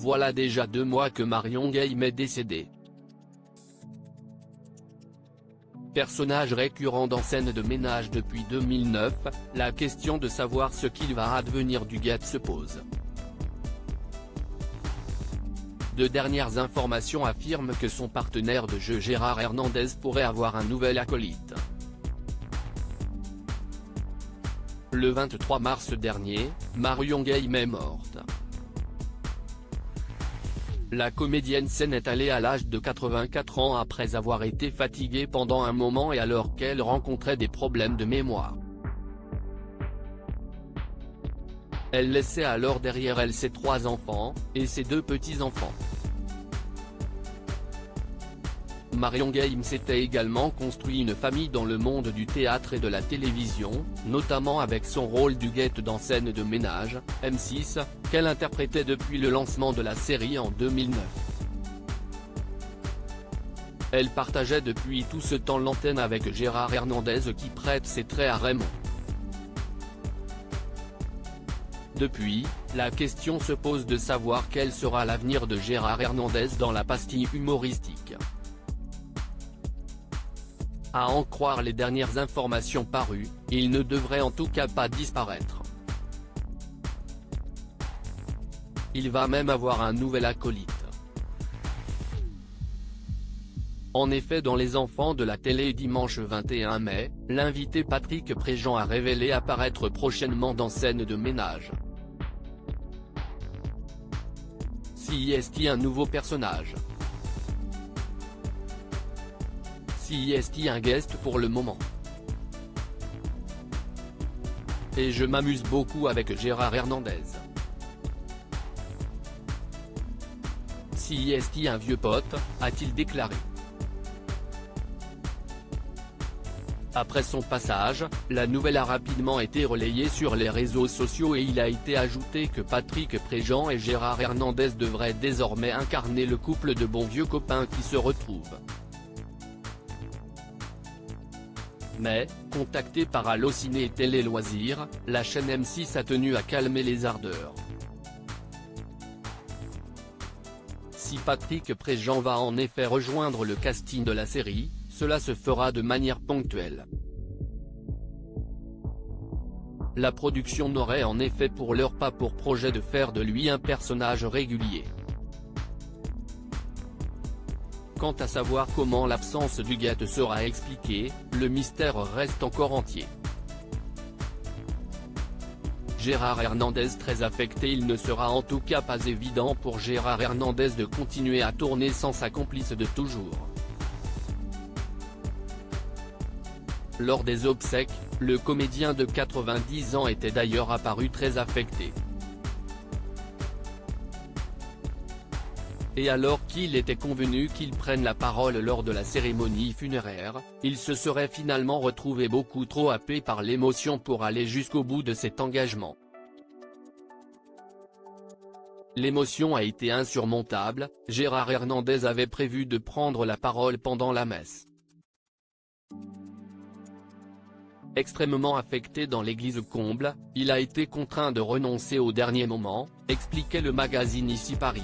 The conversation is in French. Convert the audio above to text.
Voilà déjà 2 mois que Marion Gaime est décédée. Personnage récurrent dans Scènes de ménage depuis 2009, la question de savoir ce qu'il va advenir du GAT se pose. De dernières informations affirment que son partenaire de jeu Gérard Hernandez pourrait avoir un nouvel acolyte. Le 23 mars dernier, Marion Gaime est morte. La comédienne s'en est allée à l'âge de 84 ans après avoir été fatiguée pendant un moment et alors qu'elle rencontrait des problèmes de mémoire. Elle laissait alors derrière elle ses 3 enfants, et ses 2 petits-enfants. Marion Gaime s'était également construit une famille dans le monde du théâtre et de la télévision, notamment avec son rôle d'Huguette dans Scènes de ménage, M6, qu'elle interprétait depuis le lancement de la série en 2009. Elle partageait depuis tout ce temps l'antenne avec Gérard Hernandez qui prête ses traits à Raymond. Depuis, la question se pose de savoir quel sera l'avenir de Gérard Hernandez dans la pastille humoristique. À en croire les dernières informations parues, il ne devrait en tout cas pas disparaître. Il va même avoir un nouvel acolyte. En effet, dans Les Enfants de la télé dimanche 21 mai, l'invité Patrick Préjean a révélé apparaître prochainement dans Scènes de ménage. Si est-il un nouveau personnage? Si est-il un guest pour le moment? Et je m'amuse beaucoup avec Gérard Hernandez. Si est-il un vieux pote, a-t-il déclaré. Après son passage, la nouvelle a rapidement été relayée sur les réseaux sociaux et il a été ajouté que Patrick Préjean et Gérard Hernandez devraient désormais incarner le couple de bons vieux copains qui se retrouvent. Mais, contacté par Allociné et Télé Loisirs, la chaîne M6 a tenu à calmer les ardeurs. Si Patrick Préjean va en effet rejoindre le casting de la série, cela se fera de manière ponctuelle. La production n'aurait en effet pour l'heure pas pour projet de faire de lui un personnage régulier. Quant à savoir comment l'absence d'Huguette sera expliquée, le mystère reste encore entier. Gérard Hernandez très affecté. Il ne sera en tout cas pas évident pour Gérard Hernandez de continuer à tourner sans sa complice de toujours. Lors des obsèques, le comédien de 90 ans était d'ailleurs apparu très affecté. Et alors qu'il était convenu qu'il prenne la parole lors de la cérémonie funéraire, il se serait finalement retrouvé beaucoup trop happé par l'émotion pour aller jusqu'au bout de cet engagement. L'émotion a été insurmontable, Gérard Hernandez avait prévu de prendre la parole pendant la messe. Extrêmement affecté dans l'église comble, il a été contraint de renoncer au dernier moment, expliquait le magazine Ici Paris.